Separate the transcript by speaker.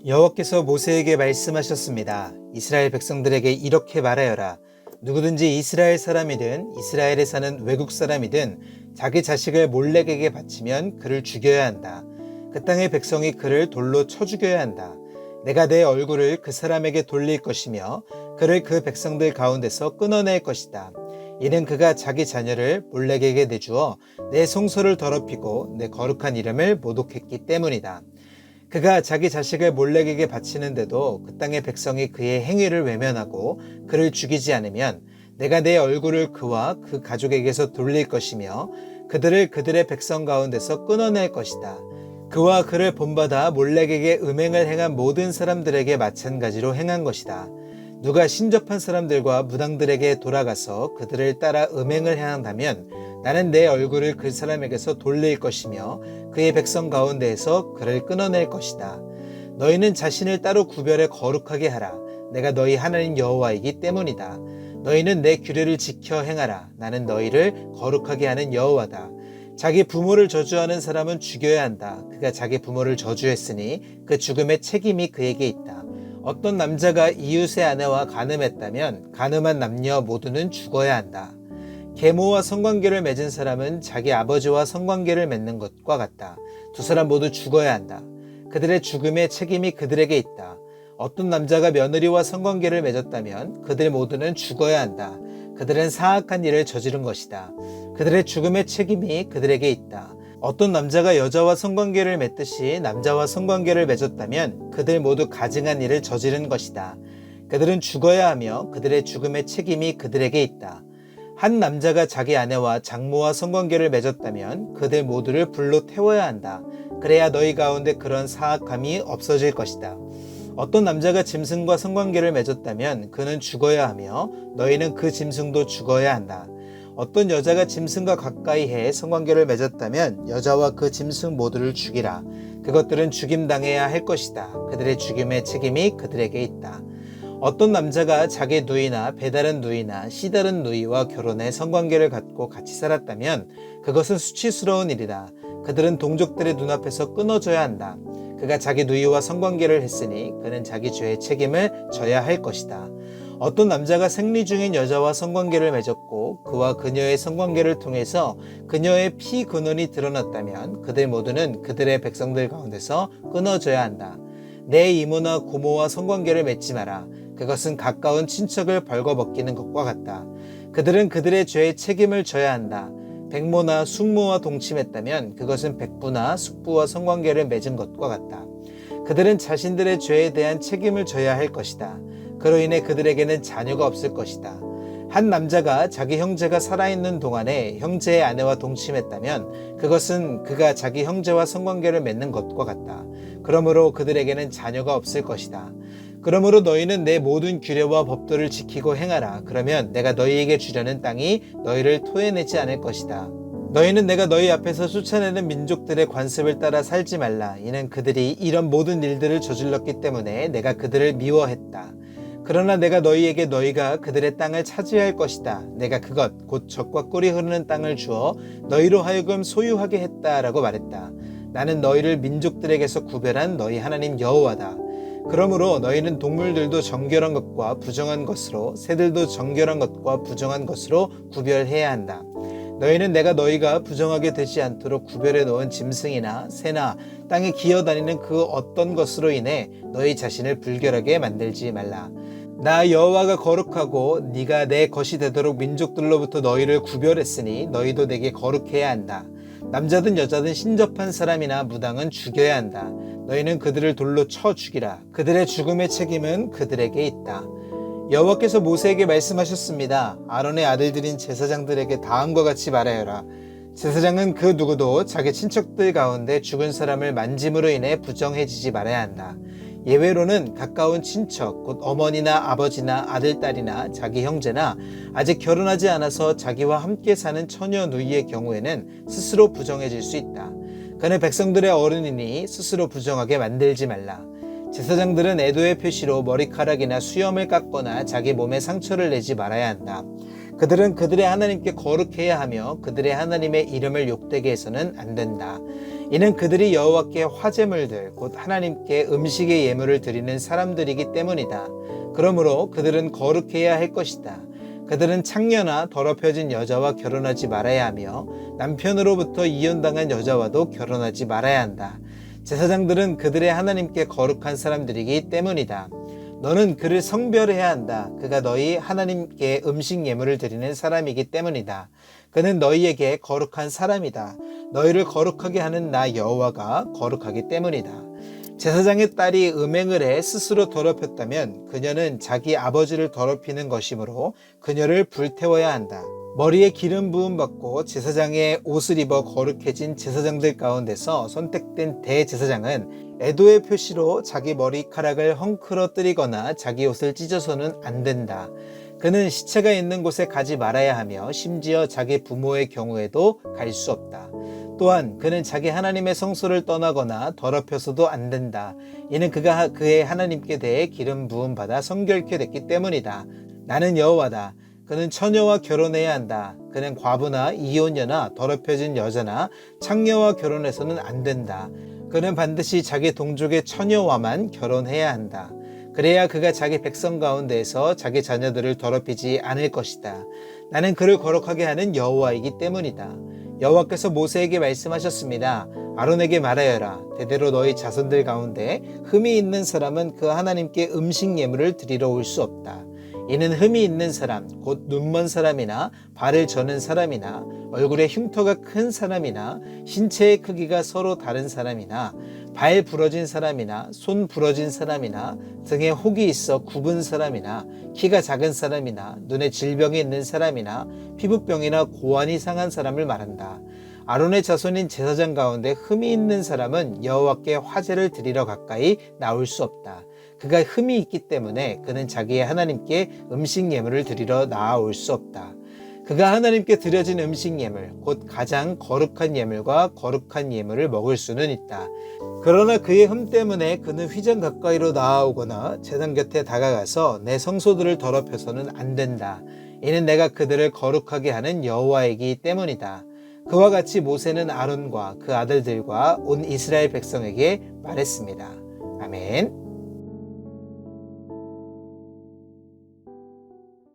Speaker 1: 여호와께서 모세에게 말씀하셨습니다. 이스라엘 백성들에게 이렇게 말하여라. 누구든지 이스라엘 사람이든 이스라엘에 사는 외국 사람이든 자기 자식을 몰렉에게 바치면 그를 죽여야 한다. 그 땅의 백성이 그를 돌로 쳐 죽여야 한다. 내가 내 얼굴을 그 사람에게 돌릴 것이며 그를 그 백성들 가운데서 끊어낼 것이다. 이는 그가 자기 자녀를 몰렉에게 내주어 내 성소를 더럽히고 내 거룩한 이름을 모독했기 때문이다. 그가 자기 자식을 몰렉에게 바치는데도 그 땅의 백성이 그의 행위를 외면하고 그를 죽이지 않으면 내가 내 얼굴을 그와 그 가족에게서 돌릴 것이며 그들을 그들의 백성 가운데서 끊어낼 것이다. 그와 그를 본받아 몰렉에게 음행을 행한 모든 사람들에게 마찬가지로 행한 것이다. 누가 신접한 사람들과 무당들에게 돌아가서 그들을 따라 음행을 행한다면 나는 내 얼굴을 그 사람에게서 돌릴 것이며 그의 백성 가운데에서 그를 끊어낼 것이다. 너희는 자신을 따로 구별해 거룩하게 하라. 내가 너희 하나님 여호와이기 때문이다. 너희는 내 규례를 지켜 행하라. 나는 너희를 거룩하게 하는 여호와다. 자기 부모를 저주하는 사람은 죽여야 한다. 그가 자기 부모를 저주했으니 그 죽음의 책임이 그에게 있다. 어떤 남자가 이웃의 아내와 간음했다면 간음한 남녀 모두는 죽어야 한다. 계모와 성관계를 맺은 사람은 자기 아버지와 성관계를 맺는 것과 같다. 두 사람 모두 죽어야 한다. 그들의 죽음의 책임이 그들에게 있다. 어떤 남자가 며느리와 성관계를 맺었다면 그들 모두는 죽어야 한다. 그들은 사악한 일을 저지른 것이다. 그들의 죽음의 책임이 그들에게 있다. 어떤 남자가 여자와 성관계를 맺듯이 남자와 성관계를 맺었다면 그들 모두 가증한 일을 저지른 것이다. 그들은 죽어야 하며 그들의 죽음의 책임이 그들에게 있다. 한 남자가 자기 아내와 장모와 성관계를 맺었다면 그들 모두를 불로 태워야 한다. 그래야 너희 가운데 그런 사악함이 없어질 것이다. 어떤 남자가 짐승과 성관계를 맺었다면 그는 죽어야 하며 너희는 그 짐승도 죽어야 한다. 어떤 여자가 짐승과 가까이 해 성관계를 맺었다면 여자와 그 짐승 모두를 죽이라. 그것들은 죽임당해야 할 것이다. 그들의 죽임의 책임이 그들에게 있다. 어떤 남자가 자기 누이나 배다른 누이나 씨다른 누이와 결혼해 성관계를 갖고 같이 살았다면 그것은 수치스러운 일이다. 그들은 동족들의 눈앞에서 끊어져야 한다. 그가 자기 누이와 성관계를 했으니 그는 자기 죄의 책임을 져야 할 것이다. 어떤 남자가 생리 중인 여자와 성관계를 맺었고 그와 그녀의 성관계를 통해서 그녀의 피 근원이 드러났다면 그들 모두는 그들의 백성들 가운데서 끊어져야 한다. 내 이모나 고모와 성관계를 맺지 마라. 그것은 가까운 친척을 벌거벗기는 것과 같다. 그들은 그들의 죄의 책임을 져야 한다. 백모나 숙모와 동침했다면 그것은 백부나 숙부와 성관계를 맺은 것과 같다. 그들은 자신들의 죄에 대한 책임을 져야 할 것이다. 그로 인해 그들에게는 자녀가 없을 것이다. 한 남자가 자기 형제가 살아있는 동안에 형제의 아내와 동침했다면 그것은 그가 자기 형제와 성관계를 맺는 것과 같다. 그러므로 그들에게는 자녀가 없을 것이다. 그러므로 너희는 내 모든 규례와 법도를 지키고 행하라. 그러면 내가 너희에게 주려는 땅이 너희를 토해내지 않을 것이다. 너희는 내가 너희 앞에서 쫓아내는 민족들의 관습을 따라 살지 말라. 이는 그들이 이런 모든 일들을 저질렀기 때문에 내가 그들을 미워했다. 그러나 내가 너희에게 너희가 그들의 땅을 차지할 것이다. 내가 그것 곧 젖과 꿀이 흐르는 땅을 주어 너희로 하여금 소유하게 했다라고 말했다. 나는 너희를 민족들에게서 구별한 너희 하나님 여호와다. 그러므로 너희는 동물들도 정결한 것과 부정한 것으로 새들도 정결한 것과 부정한 것으로 구별해야 한다. 너희는 내가 너희가 부정하게 되지 않도록 구별해 놓은 짐승이나 새나 땅에 기어다니는 그 어떤 것으로 인해 너희 자신을 불결하게 만들지 말라. 나 여호와가 거룩하고 네가 내 것이 되도록 민족들로부터 너희를 구별했으니 너희도 내게 거룩해야 한다. 남자든 여자든 신접한 사람이나 무당은 죽여야 한다. 너희는 그들을 돌로 쳐 죽이라. 그들의 죽음의 책임은 그들에게 있다. 여호와께서 모세에게 말씀하셨습니다. 아론의 아들들인 제사장들에게 다음과 같이 말하여라. 제사장은 그 누구도 자기 친척들 가운데 죽은 사람을 만짐으로 인해 부정해지지 말아야 한다. 예외로는 가까운 친척, 곧 어머니나 아버지나 아들, 딸이나 자기 형제나 아직 결혼하지 않아서 자기와 함께 사는 처녀 누이의 경우에는 스스로 부정해질 수 있다. 그는 백성들의 어른이니 스스로 부정하게 만들지 말라. 제사장들은 애도의 표시로 머리카락이나 수염을 깎거나 자기 몸에 상처를 내지 말아야 한다. 그들은 그들의 하나님께 거룩해야 하며 그들의 하나님의 이름을 욕되게 해서는 안 된다. 이는 그들이 여호와께 화제물들 곧 하나님께 음식의 예물을 드리는 사람들이기 때문이다. 그러므로 그들은 거룩해야 할 것이다. 그들은 창녀나 더럽혀진 여자와 결혼하지 말아야 하며 남편으로부터 이혼당한 여자와도 결혼하지 말아야 한다. 제사장들은 그들의 하나님께 거룩한 사람들이기 때문이다. 너는 그를 성별해야 한다. 그가 너희 하나님께 음식 예물을 드리는 사람이기 때문이다. 그는 너희에게 거룩한 사람이다. 너희를 거룩하게 하는 나 여호와가 거룩하기 때문이다. 제사장의 딸이 음행을 해 스스로 더럽혔다면 그녀는 자기 아버지를 더럽히는 것이므로 그녀를 불태워야 한다. 머리에 기름 부음 받고 제사장의 옷을 입어 거룩해진 제사장들 가운데서 선택된 대제사장은 애도의 표시로 자기 머리카락을 헝클어뜨리거나 자기 옷을 찢어서는 안 된다. 그는 시체가 있는 곳에 가지 말아야 하며 심지어 자기 부모의 경우에도 갈 수 없다. 또한 그는 자기 하나님의 성소를 떠나거나 더럽혀서도 안 된다. 이는 그가 그의 하나님께 대해 기름 부음 받아 성결케 됐기 때문이다. 나는 여호와다. 그는 처녀와 결혼해야 한다. 그는 과부나 이혼녀나 더럽혀진 여자나 창녀와 결혼해서는 안 된다. 그는 반드시 자기 동족의 처녀와만 결혼해야 한다. 그래야 그가 자기 백성 가운데에서 자기 자녀들을 더럽히지 않을 것이다. 나는 그를 거룩하게 하는 여호와이기 때문이다. 여호와께서 모세에게 말씀하셨습니다. 아론에게 말하여라. 대대로 너희 자손들 가운데 흠이 있는 사람은 그 하나님께 음식 예물을 드리러 올 수 없다. 이는 흠이 있는 사람, 곧 눈먼 사람이나 발을 저는 사람이나 얼굴에 흉터가 큰 사람이나 신체의 크기가 서로 다른 사람이나 발 부러진 사람이나 손 부러진 사람이나 등에 혹이 있어 굽은 사람이나 키가 작은 사람이나 눈에 질병이 있는 사람이나 피부병이나 고환이 상한 사람을 말한다. 아론의 자손인 제사장 가운데 흠이 있는 사람은 여호와께 화제를 드리러 가까이 나올 수 없다. 그가 흠이 있기 때문에 그는 자기의 하나님께 음식 예물을 드리러 나아올 수 없다. 그가 하나님께 드려진 음식 예물, 곧 가장 거룩한 예물과 거룩한 예물을 먹을 수는 있다. 그러나 그의 흠 때문에 그는 휘장 가까이로 나아오거나 제단 곁에 다가가서 내 성소들을 더럽혀서는 안 된다. 이는 내가 그들을 거룩하게 하는 여호와이기 때문이다. 그와 같이 모세는 아론과 그 아들들과 온 이스라엘 백성에게 말했습니다. 아멘.